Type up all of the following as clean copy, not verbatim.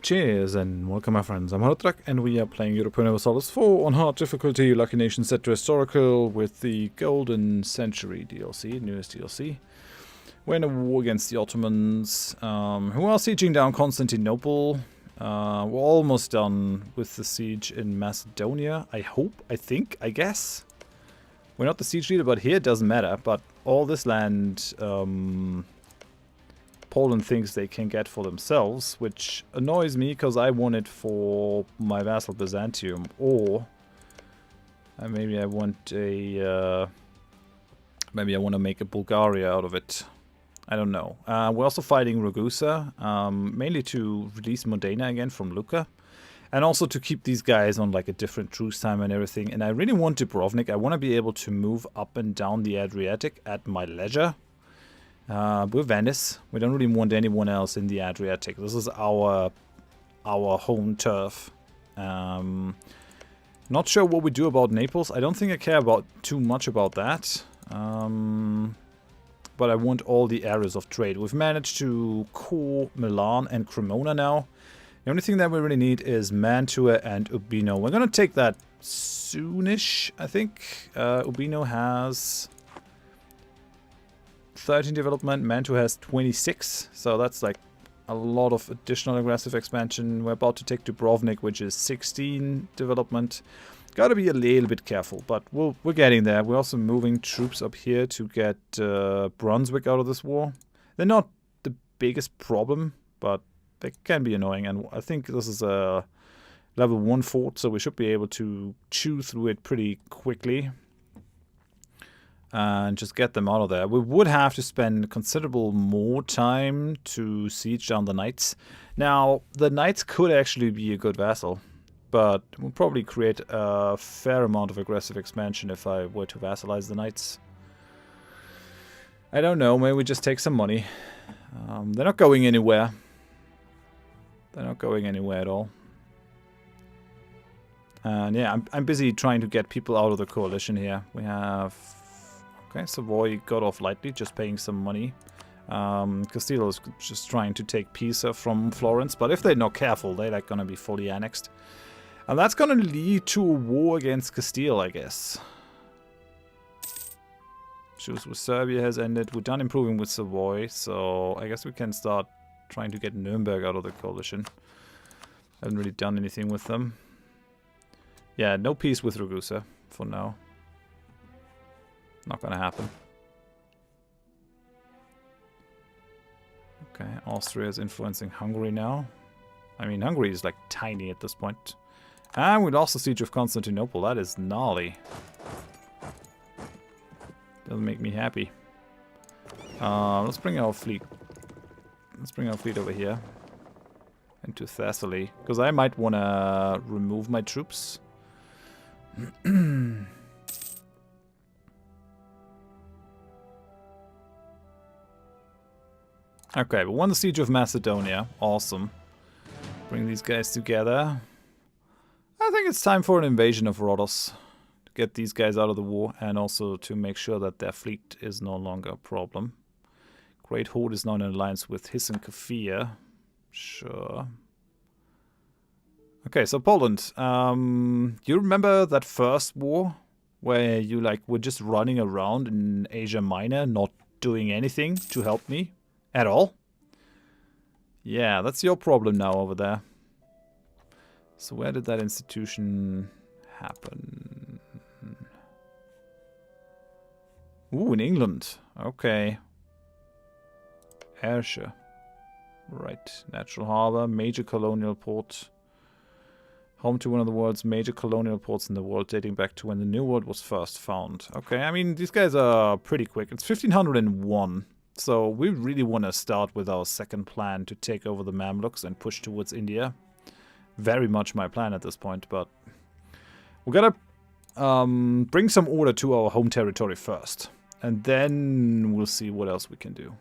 Cheers and welcome my friends, I'm Drak and we are playing Europa Universalis 4 on hard difficulty, Lucky Nation set to historical with the Golden Century DLC, newest DLC. We're in a war against the Ottomans, who are sieging down Constantinople. We're almost done with the siege in Macedonia, I hope, I think, I guess. We're not the siege leader, but here it doesn't matter, but all this land Poland thinks they can get for themselves, which annoys me because I want it for my vassal Byzantium, or maybe I want a maybe I want to make a Bulgaria out of it. I don't know. We're also fighting Ragusa, mainly to release Modena again from Lucca, and also to keep these guys on like a different truce time and everything. And I really want Dubrovnik. I want to be able to move up and down the Adriatic at my leisure. We're Venice. We don't really want anyone else in the Adriatic. This is our home turf. Not sure what we do about Naples. I don't think I care about too much about that. But I want all the areas of trade. We've managed to core Milan and Cremona now. The only thing that we really need is Mantua and Urbino. We're gonna take that soonish, I think. Urbino has 13 development, Mantua has 26, so that's like a lot of additional aggressive expansion. We're about to take Dubrovnik, which is 16 development. Gotta be a little bit careful, but we're getting there. We're also moving troops up here to get Brunswick out of this war. They're not the biggest problem, but they can be annoying, and I think this is a level 1 fort, so we should be able to chew through it pretty quickly and just get them out of there. We would have to spend considerable more time to siege down the knights. Now, the knights could actually be a good vassal, but we'll probably create a fair amount of aggressive expansion if I were to vassalize the knights. I don't know, maybe we just take some money. They're not going anywhere. They're not going anywhere at all. And yeah, I'm busy trying to get people out of the coalition here. We have... Okay, Savoy got off lightly, just paying some money. Castile is just trying to take Pisa from Florence, but if they're not careful, they're like gonna be fully annexed. And that's gonna lead to a war against Castile, I guess. Truce with Serbia has ended. We're done improving with Savoy, so I guess we can start trying to get Nuremberg out of the coalition. Haven't really done anything with them. Yeah, no peace with Ragusa for now. Not gonna happen. Okay, Austria is influencing Hungary now. I mean, Hungary is like tiny at this point. And we lost the siege of Constantinople. That is gnarly. Doesn't make me happy. Let's bring our fleet. Let's bring our fleet over here into Thessaly, because I might want to remove my troops. Okay, we won the siege of Macedonia. Awesome. Bring these guys together. I think it's time for an invasion of Rhodos. To get these guys out of the war and also to make sure that their fleet is no longer a problem. Great Horde is now in alliance with His and Kafia. Sure. Okay, so Poland. You remember that first war? Where you like were just running around in Asia Minor, not doing anything to help me? At all? Yeah, that's your problem now over there. So where did that institution happen? Ooh, in England. Okay. Ayrshire. Right. Natural harbor, major colonial port. Home to one of the world's major colonial ports in the world, dating back to when the New World was first found. Okay, I mean, these guys are pretty quick. It's 1501. So we really want to start with our second plan to take over the Mamluks and push towards India. Very much my plan at this point, but we gotta bring some order to our home territory first. And then we'll see what else we can do.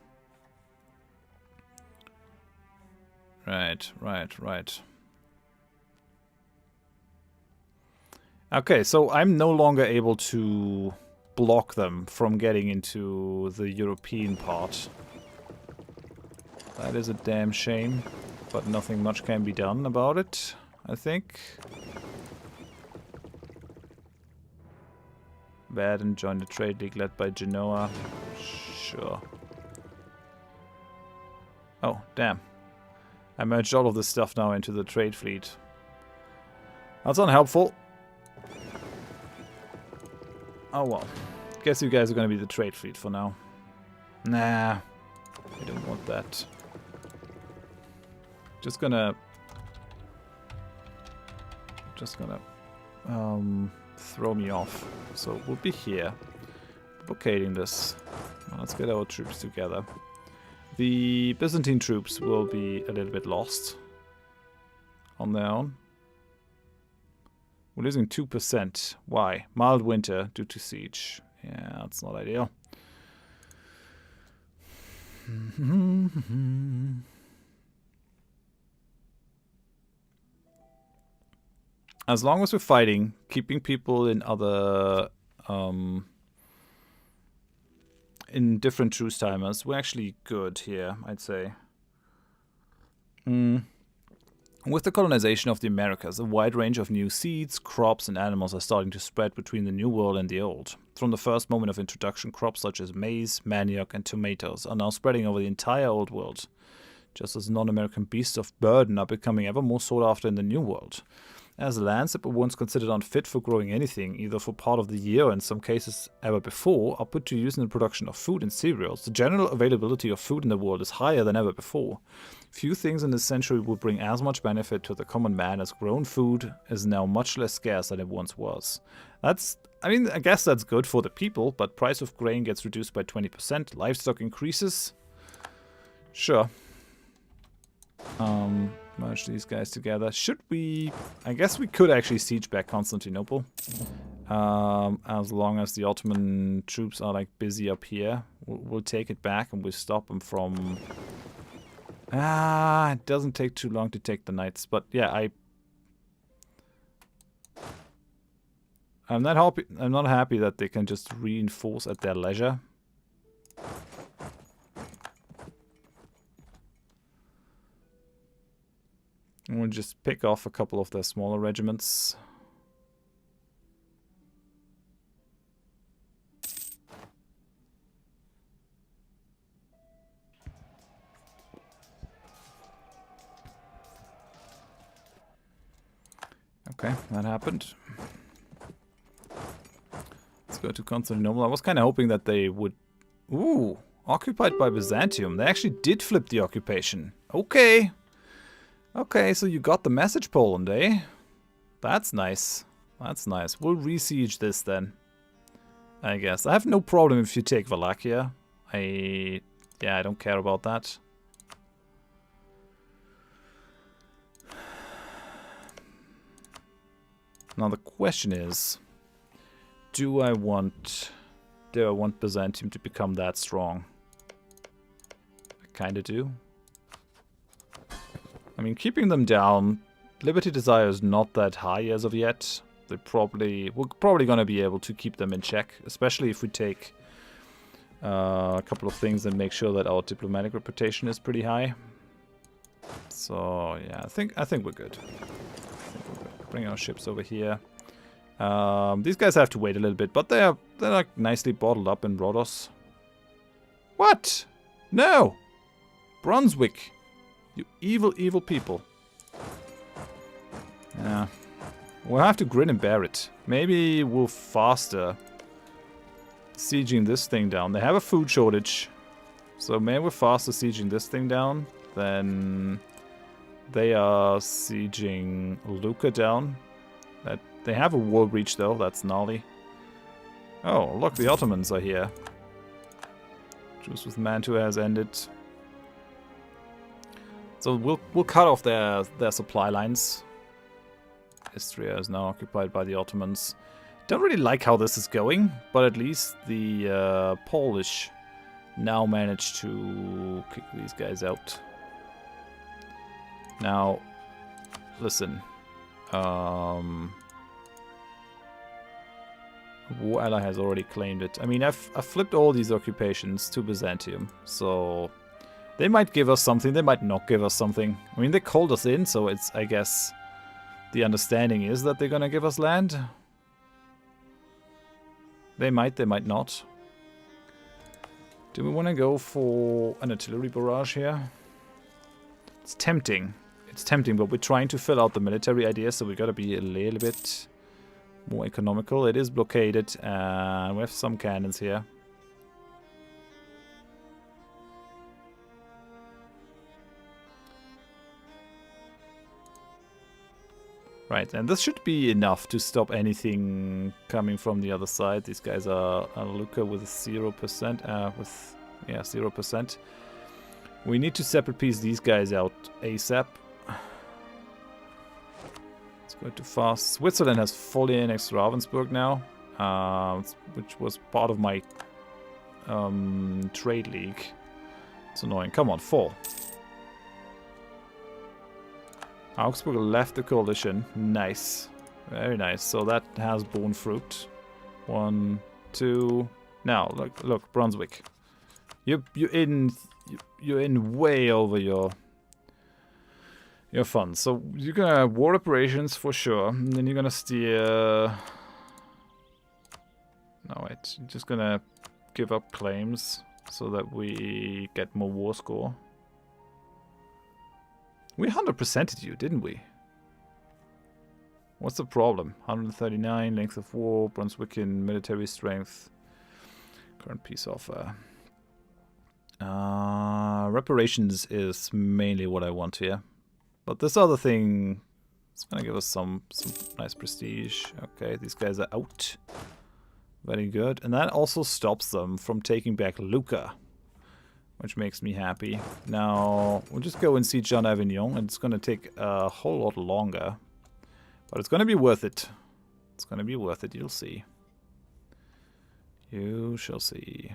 Right. Okay, so I'm no longer able to block them from getting into the European part. That is a damn shame. but nothing much can be done about it, I think. Baden joined the trade league led by Genoa. Sure. Oh, damn. I merged all of this stuff now into the trade fleet. That's unhelpful. Oh well. Guess you guys are going to be the trade fleet for now. Nah. I don't want that. Just gonna throw me off. So we'll be here. Blockading this. Well, let's get our troops together. The Byzantine troops will be a little bit lost on their own. We're losing 2%. Why? Mild winter due to siege. Yeah, that's not ideal. As long as we're fighting, keeping people in other in different truce timers, we're actually good here, I'd say. With the colonization of the Americas, a wide range of new seeds, crops, and animals are starting to spread between the New World and the Old. From the first moment of introduction, crops such as maize, manioc, and tomatoes are now spreading over the entire Old World, just as non-American beasts of burden are becoming ever more sought after in the New World. As lands that were once considered unfit for growing anything, either for part of the year or in some cases ever before, are put to use in the production of food and cereals. The general availability of food in the world is higher than ever before. Few things in this century would bring as much benefit to the common man as grown food is now much less scarce than it once was. I guess that's good for the people, but price of grain gets reduced by 20%, livestock increases. Sure. Merge these guys together. Should we... I guess we could actually siege back Constantinople. As long as the Ottoman troops are like busy up here. We'll take it back and we'll stop them from... it doesn't take too long to take the knights. But yeah, I'm not happy that they can just reinforce at their leisure. And we'll just pick off a couple of their smaller regiments. Okay, that happened. Let's go to Constantinople. I was kind of hoping that they would... Ooh, occupied by Byzantium. They actually did flip the occupation. Okay. Okay, so you got the message, Poland, eh? That's nice. That's nice. We'll re-siege this then, I guess. I have no problem if you take Wallachia. I don't care about that. Now the question is, do I want Byzantium to become that strong? I kinda do. I mean, keeping them down, Liberty Desire is not that high as of yet. We're probably going to be able to keep them in check, especially if we take a couple of things and make sure that our diplomatic reputation is pretty high. So yeah, I think we're good. Bring our ships over here. These guys have to wait a little bit, but they're like nicely bottled up in Rhodos. What? No, Brunswick. You evil, evil people. Yeah. We'll have to grin and bear it. Maybe we'll faster sieging this thing down. They have a food shortage. So maybe we're faster sieging this thing down than they are sieging Lucca down. They have a war breach though, that's gnarly. Oh, look, the Ottomans are here. Truce with Mantua has ended. So we'll cut off their supply lines. Istria is now occupied by the Ottomans. Don't really like how this is going, but at least the Polish now managed to kick these guys out. Now, listen. War ally has already claimed it. I mean, I've flipped all these occupations to Byzantium, so They might give us something, they might not give us something. I mean, they called us in, so it's, I guess, the understanding is that they're gonna give us land. They might not. Do we want to go for an artillery barrage here? It's tempting. It's tempting, but we're trying to fill out the military idea, so we gotta be a little bit more economical. It is blockaded, and we have some cannons here. Right, and this should be enough to stop anything coming from the other side. These guys are Luca with 0%, 0%. We need to separate piece these guys out ASAP. It's going too fast. Switzerland has fully annexed Ravensburg now, which was part of my trade league. It's annoying. Come on, fall. Augsburg left the coalition. Nice. Very nice. So that has borne fruit. 1, 2. Now, look, Brunswick. You're in way over your funds. So you're gonna have war operations for sure. And then you're gonna steer. No wait, you're just gonna give up claims so that we get more war score. We 100%ed you, didn't we? What's the problem? 139, length of war, Brunswickian military strength, current peace offer. Reparations is mainly what I want here. But this other thing is going to give us some nice prestige. Okay, these guys are out. Very good. And that also stops them from taking back Lucca, which makes me happy. Now, we'll just go and siege on Avignon, and it's going to take a whole lot longer. But it's going to be worth it. It's going to be worth it, you'll see. You shall see.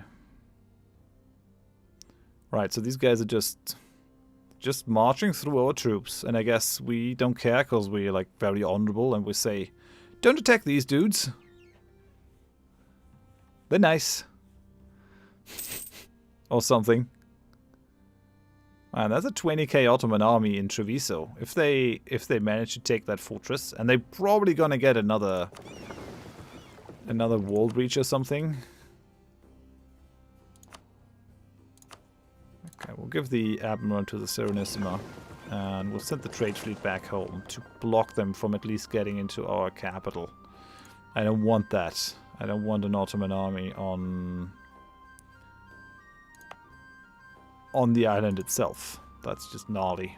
Right, so these guys are just marching through our troops. And I guess we don't care, because we're like very honorable, and we say, don't attack these dudes. They're nice. Or something. And that's a 20k Ottoman army in Treviso. If they manage to take that fortress, and they're probably gonna get another wall breach or something. Okay, we'll give the admiral to the Serenissima, and we'll send the trade fleet back home to block them from at least getting into our capital. I don't want that. I don't want an Ottoman army on the island itself. That's just gnarly.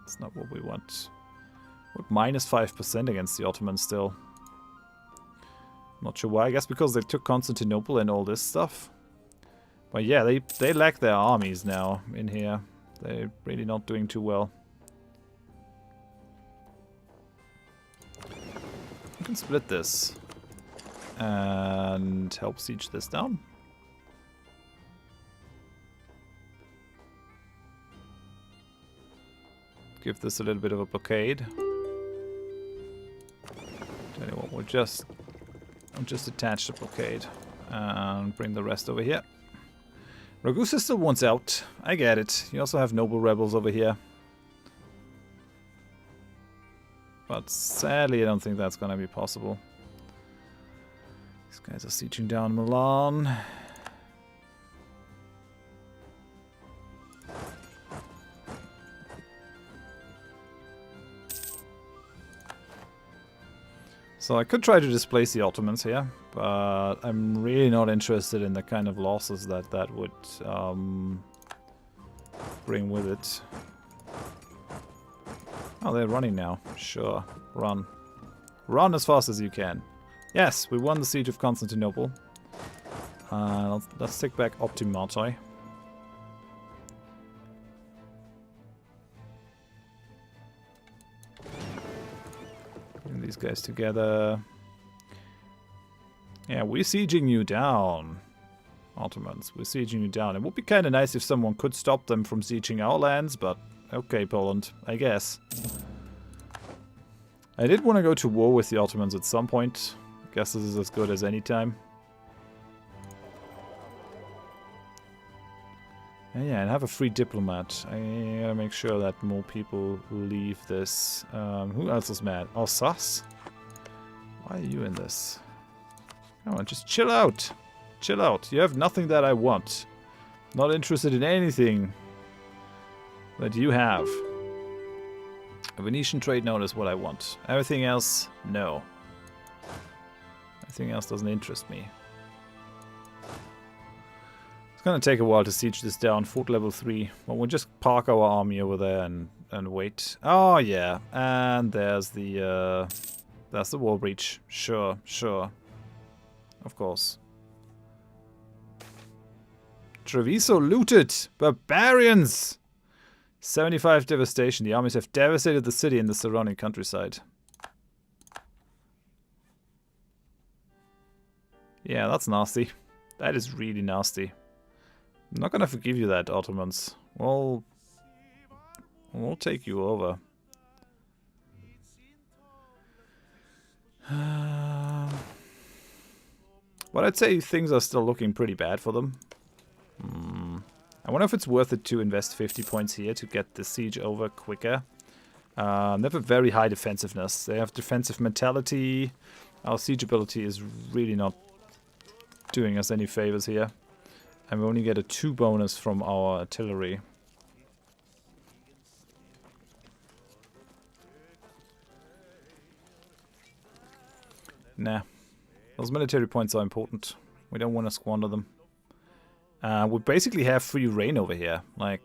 That's not what we want. We're minus 5% against the Ottomans still. Not sure why. I guess because they took Constantinople and all this stuff. But yeah, they lack their armies now in here. They're really not doing too well. We can split this and help siege this down. Give this a little bit of a blockade. Tell you what, we'll just attach the blockade and bring the rest over here. Ragusa still wants out. I get it. You also have noble rebels over here. But sadly, I don't think that's gonna be possible. These guys are sieging down Milan. So I could try to displace the Ottomans here, but I'm really not interested in the kind of losses that would bring with it. Oh, they're running now. Sure, run. Run as fast as you can. Yes, we won the siege of Constantinople. Let's take back Optimati. These guys together. Yeah, we're sieging you down, Ottomans. We're sieging you down. It would be kind of nice if someone could stop them from sieging our lands, but okay, Poland, I guess. I did want to go to war with the Ottomans at some point. I guess this is as good as any time. Yeah, and have a free diplomat. I gotta make sure that more people leave this. Who else is mad? Oh, Sus? Why are you in this? Come on, just chill out. Chill out. You have nothing that I want. Not interested in anything that you have. A Venetian trade node is what I want. Everything else, no. Everything else doesn't interest me. It's gonna take a while to siege this down. Fort level 3. Well, we'll just park our army over there and wait. Oh yeah, and there's the wall breach. Sure, sure. Of course. Treviso looted! Barbarians! 75 devastation. The armies have devastated the city and the surrounding countryside. Yeah, that's nasty. That is really nasty. I'm not gonna forgive you that, Ottomans. We'll take you over. But I'd say things are still looking pretty bad for them. I wonder if it's worth it to invest 50 points here to get the siege over quicker. They have a very high defensiveness. They have defensive mentality. Our siege ability is really not doing us any favors here. And we only get a 2 bonus from our artillery. Nah. Those military points are important. We don't want to squander them. We basically have free reign over here. Like,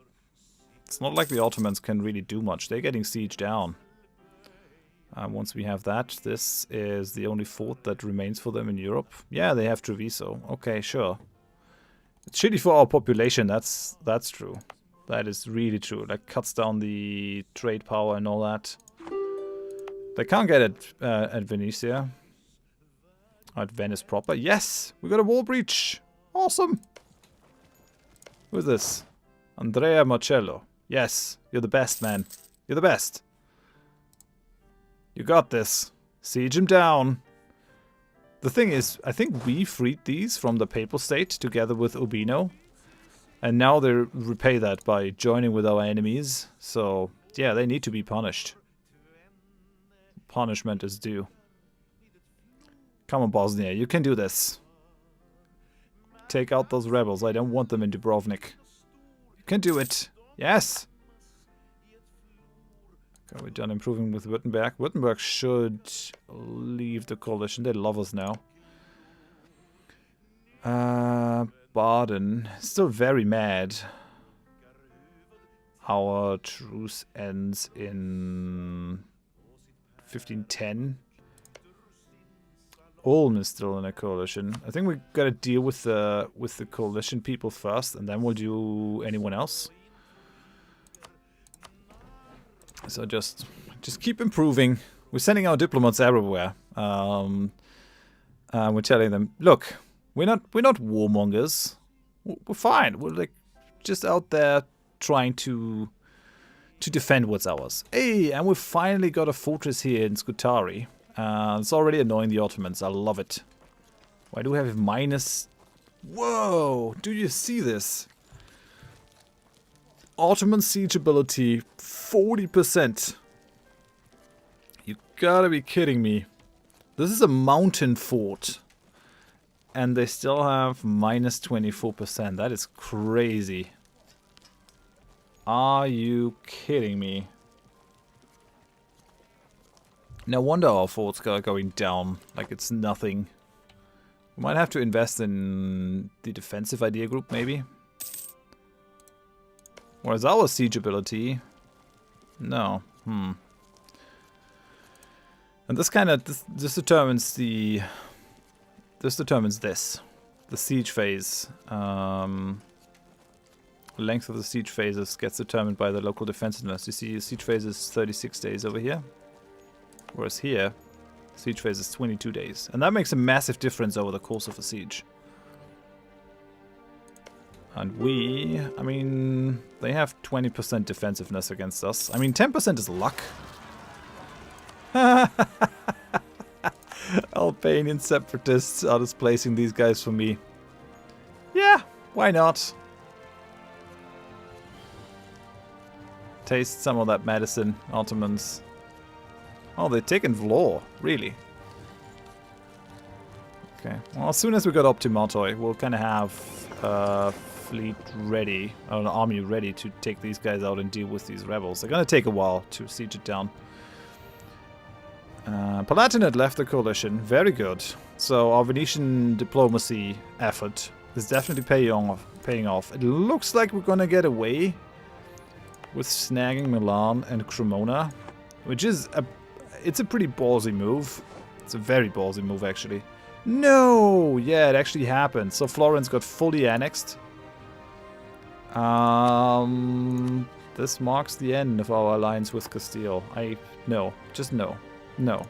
it's not like the Ottomans can really do much. They're getting sieged down. Once we have that, this is the only fort that remains for them in Europe. Yeah, they have Treviso. Okay, sure. It's shitty for our population. That's true. That is really true. That cuts down the trade power and all that. They can't get it at Venetia. At Venice proper. Yes! We got a wall breach! Awesome! Who's this? Andrea Marcello. Yes, you're the best, man. You're the best. You got this. Siege him down. The thing is, I think we freed these from the Papal State together with Urbino. And now they repay that by joining with our enemies. So, yeah, they need to be punished. Punishment is due. Come on, Bosnia, you can do this. Take out those rebels. I don't want them in Dubrovnik. You can do it. Yes! Okay, we're done improving with Württemberg. Württemberg should leave the coalition. They love us now. Baden. Still very mad. Our truce ends in 1510. Ulm is still in a coalition. I think we gotta deal with the coalition people first, and then we'll do anyone else. So just keep improving. We're sending our diplomats everywhere. We're telling them, look, we're not warmongers. We're fine. We're like just out there trying to defend what's ours. Hey, and we finally got a fortress here in Scutari. It's already annoying the Ottomans. I love it. Why do we have minus... Whoa! Do you see this? Ottoman siege ability, 40%. You gotta be kidding me. This is a mountain fort. And they still have minus 24%. That is crazy. Are you kidding me? No wonder our forts are going down like it's nothing. We might have to invest in the defensive idea group, maybe. Whereas our siege ability... No. And this kind of... This determines the... This determines this. The siege phase. The length of the siege phases gets determined by the local defensiveness. You see, the siege phase is 36 days over here. Whereas here, siege phase is 22 days. And that makes a massive difference over the course of a siege. And we, I mean, they have 20% defensiveness against us. I mean, 10% is luck. Albanian separatists are displacing these guys for me. Yeah, why not? Taste some of that medicine, Ottomans. Oh, they're taking Vlor, really? Okay, well, as soon as we got up to Maltoy, we'll kind of have a fleet ready, or an army ready to take these guys out and deal with these rebels. They're gonna take a while to siege it down. Palatinate left the coalition, very good. So our Venetian diplomacy effort is definitely paying off. It looks like we're gonna get away with snagging Milan and Cremona, which is it's a pretty ballsy move. It's a very ballsy move, actually. No! Yeah, it actually happened. So Florence got fully annexed. This marks the end of our alliance with Castile. No. Just no. No.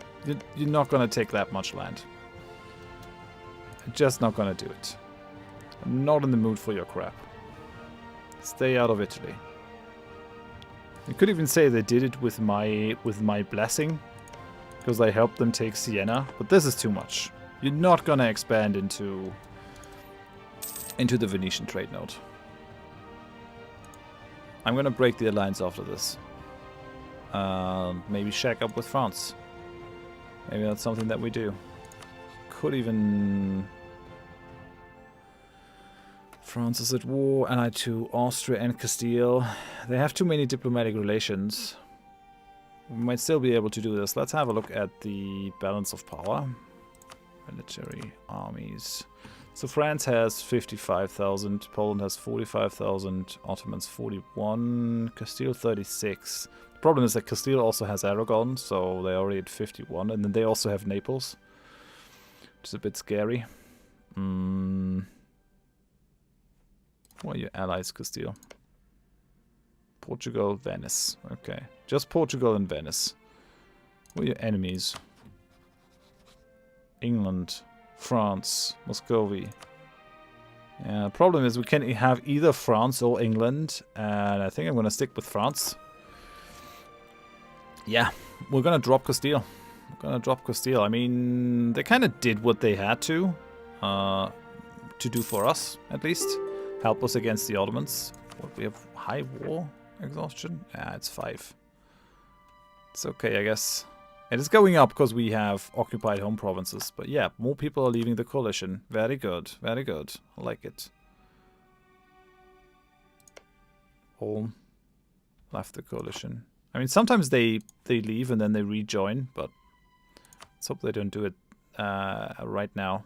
You're not gonna take that much land. Just not gonna do it. I'm not in the mood for your crap. Stay out of Italy. You could even say they did it with my blessing, because I helped them take Siena, but this is too much. You're not gonna expand into the Venetian trade node. I'm gonna break the alliance after this. Maybe shack up with France. Maybe that's something that we do. Could even... France is at war, and I too. Austria and Castile. They have too many diplomatic relations. We might still be able to do this. Let's have a look at the balance of power. Military armies. So France has 55,000, Poland has 45,000, Ottomans 41, Castile 36. The problem is that Castile also has Aragon, so they're already at 51, and then they also have Naples, which is a bit scary. Who are your allies, Castile? Portugal, Venice. Okay, just Portugal and Venice. Who are your enemies? England, France, Muscovy. Yeah, the problem is we can have either France or England, and I think I'm gonna stick with France. Yeah, we're gonna drop Castile. I mean, they kind of did what they had to do for us, at least. Help us against the Ottomans. What, we have high war exhaustion? Yeah, it's 5. It's okay, I guess. It is going up because we have occupied home provinces. But yeah, more people are leaving the coalition. Very good. Very good. I like it. All left the coalition. I mean, sometimes they leave and then they rejoin, but let's hope they don't do it right now.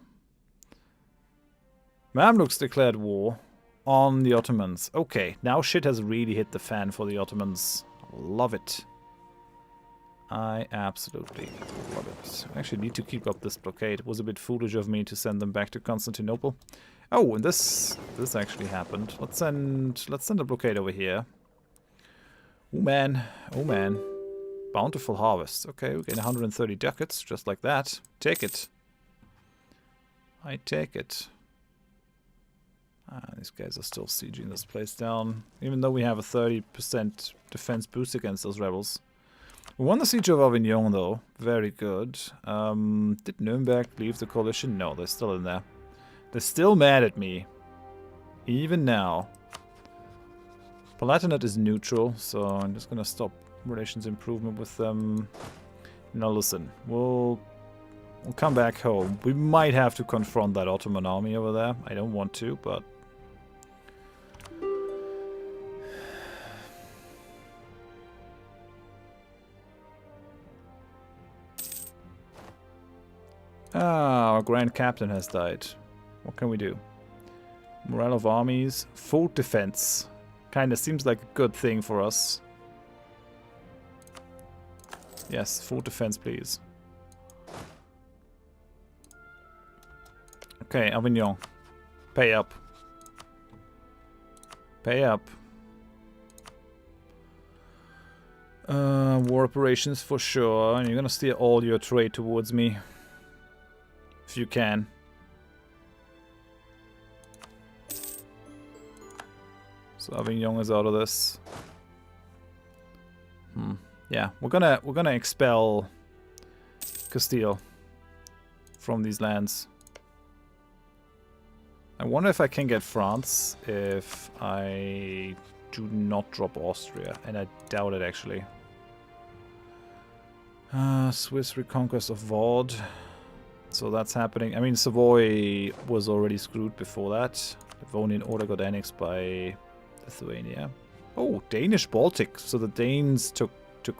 Mamluks declared war on the Ottomans. Okay, now shit has really hit the fan for the Ottomans. Love it. I absolutely love it. I actually need to keep up this blockade. It was a bit foolish of me to send them back to Constantinople. Oh, and this actually happened. Let's send a blockade over here. Oh man, oh man. Bountiful harvest. Okay, we get 130 ducats, just like that. Take it. I take it. These guys are still sieging this place down, even though we have a 30% defense boost against those rebels. We won the siege of Avignon, though. Very good. Did Nuremberg leave the coalition? No, they're still in there. They're still mad at me. Even now. Palatinate is neutral, so I'm just gonna stop relations improvement with them. Now listen, we'll come back home. We might have to confront that Ottoman army over there. I don't want to, but... Ah, our Grand Captain has died. What can we do? Morale of armies. Full defense. Kinda seems like a good thing for us. Yes, full defense, please. Okay, Avignon. Pay up. Pay up. War operations for sure. And you're gonna steer all your trade towards me. If you can. So Avignon is out of this. Yeah, we're gonna expel Castile from these lands. I wonder if I can get France if I do not drop Austria, and I doubt it actually. Swiss reconquest of Vaud. So that's happening. I mean, Savoy was already screwed before that. Livonian Order got annexed by Lithuania. Oh, Danish Baltic. So the Danes took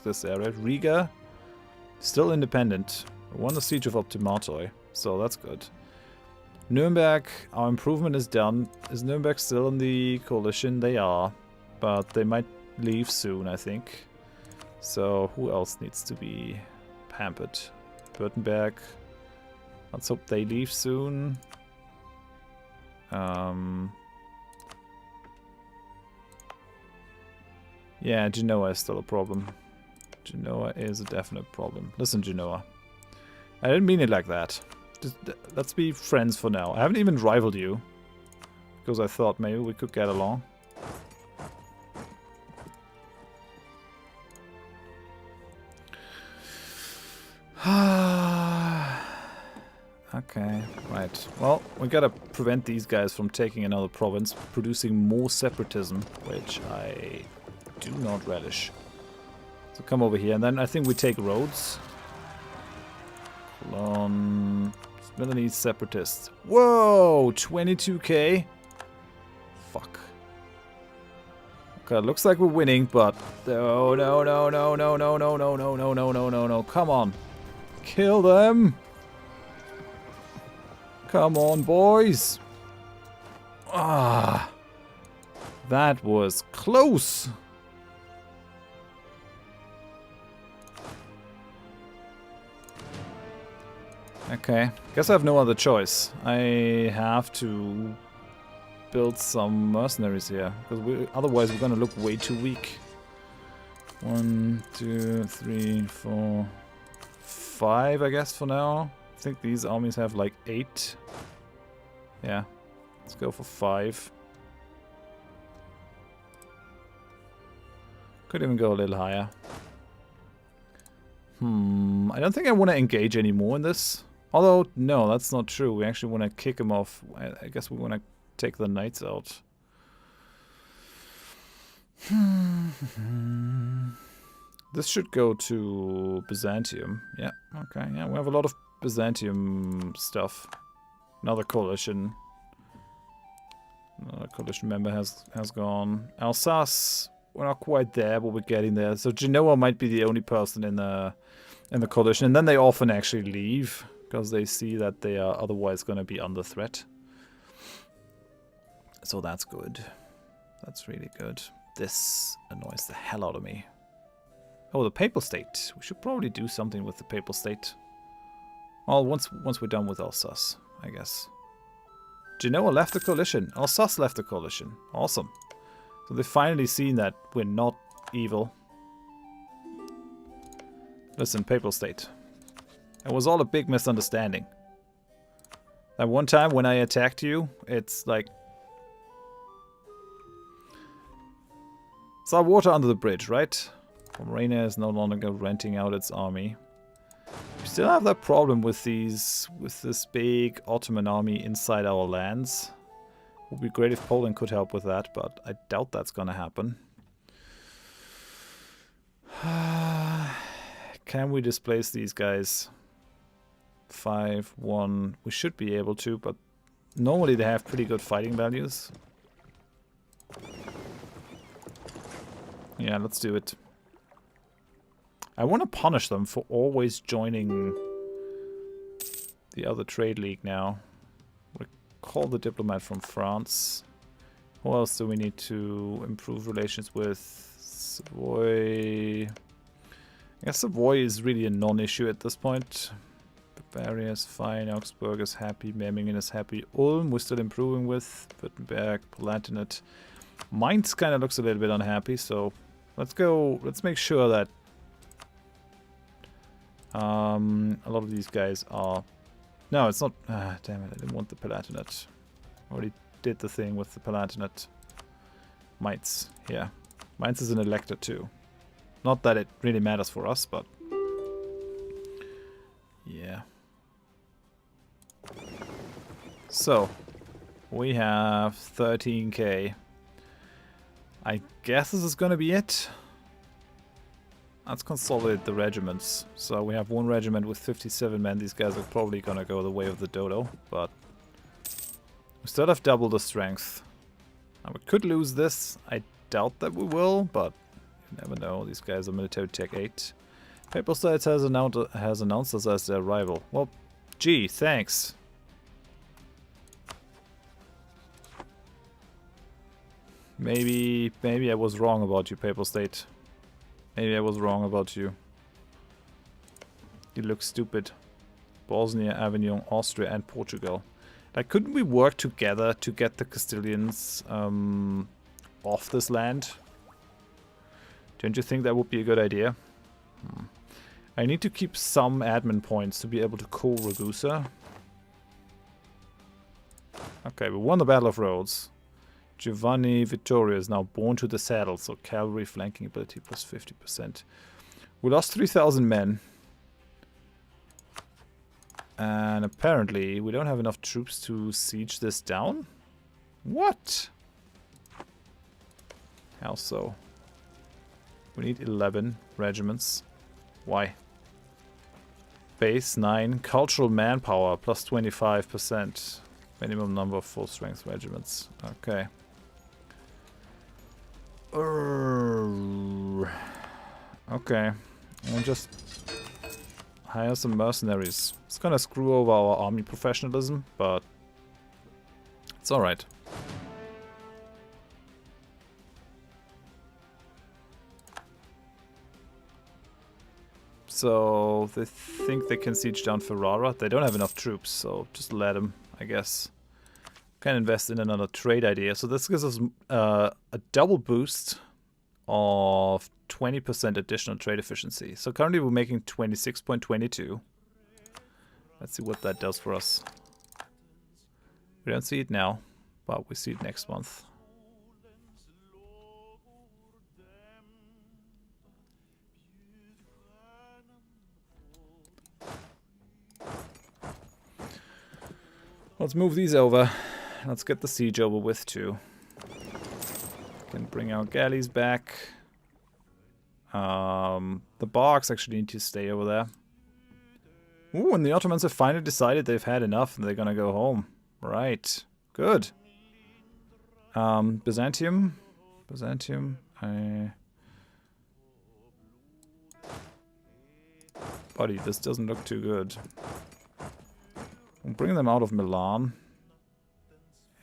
this area. Riga, still independent. Won the siege of Optimatoi, so that's good. Nuremberg, our improvement is done. Is Nuremberg still in the coalition? They are, but they might leave soon, I think. So who else needs to be pampered? Württemberg. Let's hope they leave soon. Yeah, Genoa is still a problem. Genoa is a definite problem. Listen, Genoa. I didn't mean it like that. Just, let's be friends for now. I haven't even rivaled you. Because I thought maybe we could get along. Okay, right. Well, we gotta prevent these guys from taking another province, producing more separatism, which I do not relish. So come over here, and then I think we take Rhodes. Cologne, Milanese separatists. Whoa, 22k. Fuck. Okay, looks like we're winning, but no, no, no, no, no, no, no, no, no, no, no, no, no, no. Come on, kill them. Come on, boys. Ah, that was close. Okay, guess I have no other choice. I have to build some mercenaries here, because otherwise we're gonna look way too weak. 1, 2, 3, 4, 5, I guess for now. I think these armies have like 8. Yeah, let's go for 5. Could even go a little higher. I don't think I want to engage anymore in this. Although, no, that's not true. We actually want to kick him off. I guess we want to take the knights out. This should go to Byzantium. Yeah, okay. Yeah, we have a lot of Byzantium stuff. Another coalition. Another coalition member has gone. Alsace, we're not quite there, but we're getting there. So Genoa might be the only person in the coalition, and then they often actually leave because they see that they are otherwise going to be under threat. So that's good. That's really good. This annoys the hell out of me. Oh, the Papal State. We should probably do something with the Papal State. Well, once we're done with Alsace, I guess. Genoa left the coalition. Alsace left the coalition. Awesome. So they've finally seen that we're not evil. Listen, Papal State. It was all a big misunderstanding. That one time when I attacked you, it's like... it's our water under the bridge, right? Pomerania is no longer renting out its army. We still have that problem with this big Ottoman army inside our lands. Would be great if Poland could help with that, but I doubt that's gonna happen. Can we displace these guys? 5, 1. We should be able to, but normally they have pretty good fighting values. Yeah, let's do it. I want to punish them for always joining the other trade league now. We call the diplomat from France. Who else do we need to improve relations with? Savoy. I guess Savoy is really a non-issue at this point. Bavaria is fine. Augsburg is happy. Memmingen is happy. Ulm we're still improving with. Württemberg, Palatinate. Mainz kind of looks a little bit unhappy, so let's go. Let's make sure that a lot of these guys are... No, it's not... damn it, I didn't want the Palatinate. Already did the thing with the Palatinate. Mainz, yeah. Mainz is an elector too. Not that it really matters for us, but... yeah. So, we have 13k. I guess this is gonna be it. Let's consolidate the regiments. So we have one regiment with 57 men. These guys are probably gonna go the way of the dodo, but we still have double the strength. Now we could lose this. I doubt that we will, but you never know. These guys are military tech 8. Papal States has announced us as their rival. Well, gee, thanks. Maybe I was wrong about you, Papal State. Maybe I was wrong about you. You look stupid. Bosnia, Avignon, Austria and Portugal. Like, couldn't we work together to get the Castilians off this land? Don't you think that would be a good idea? I need to keep some admin points to be able to call Ragusa. Okay, we won the Battle of Rhodes. Giovanni Vittorio is now born to the saddle, so cavalry flanking ability plus 50%. We lost 3,000 men. And apparently we don't have enough troops to siege this down? What? How so? We need 11 regiments. Why? Base 9. Cultural manpower plus 25%. Minimum number of full strength regiments. Okay. Okay. We'll just hire some mercenaries. It's gonna screw over our army professionalism, but it's alright. So they think they can siege down Ferrara. They don't have enough troops, so just let them, I guess. Can invest in another trade idea. So this gives us a double boost of 20% additional trade efficiency. So currently we're making 26.22. Let's see what that does for us. We don't see it now, but we see it next month. Let's move these over. Let's get the siege over with too. Can bring our galleys back. The barks actually need to stay over there. Ooh, and the Ottomans have finally decided they've had enough and they're gonna go home. Right. Good. Byzantium. Buddy, this doesn't look too good. We'll bring them out of Milan.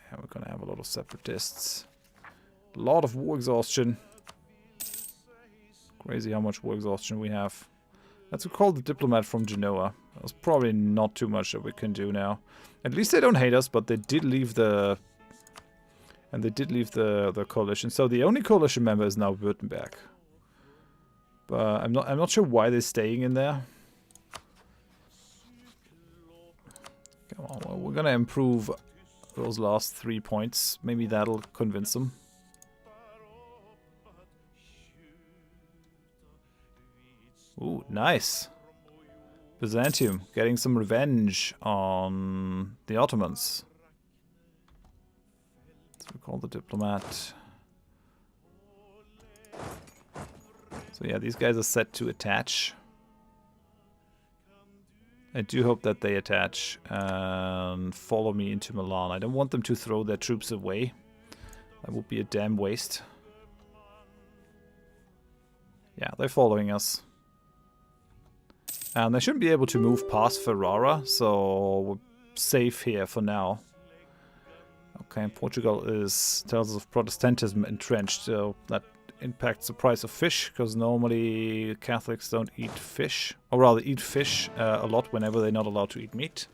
Yeah, we're gonna have a lot of separatists. A lot of war exhaustion. Crazy how much war exhaustion we have. Let's call the diplomat from Genoa. There's probably not too much that we can do now. At least they don't hate us, but they did leave the... And they did leave the coalition. So the only coalition member is now Württemberg. But I'm not sure why they're staying in there. Come on, well, we're gonna improve those last 3 points. Maybe that'll convince them. Ooh, nice. Byzantium getting some revenge on the Ottomans. Let's recall the diplomat. So yeah, these guys are set to attach. I do hope that they attach and follow me into Milan. I don't want them to throw their troops away. That would be a damn waste. Yeah, they're following us. And they shouldn't be able to move past Ferrara, so we're safe here for now. Okay, Portugal tells us of Protestantism entrenched, so that impacts the price of fish, because normally Catholics don't eat fish, or rather eat fish a lot whenever they're not allowed to eat meat.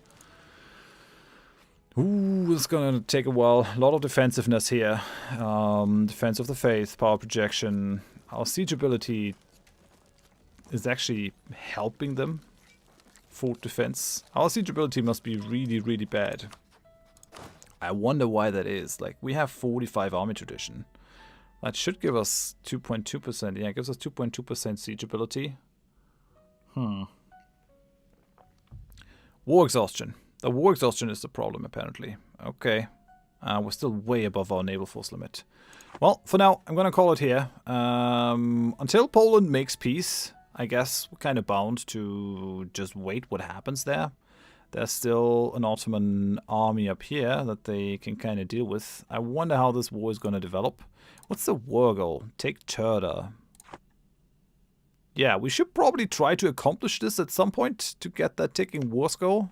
Ooh, it's gonna take a while. A lot of defensiveness here. Defense of the faith, power projection. Our siege ability is actually helping them. Fort defense. Our siege ability must be really, really bad. I wonder why that is. Like, we have 45 army tradition. That should give us 2.2%. Yeah, it gives us 2.2% siege ability. War exhaustion. The war exhaustion is the problem, apparently. Okay. We're still way above our naval force limit. Well, for now, I'm going to call it here. Until Poland makes peace, I guess we're kind of bound to just wait what happens there. There's still an Ottoman army up here that they can kind of deal with. I wonder how this war is going to develop. What's the war goal? Take Turda. Yeah, we should probably try to accomplish this at some point to get that ticking war score.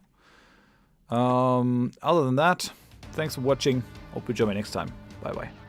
Other than that, thanks for watching. Hope you join me next time. Bye bye.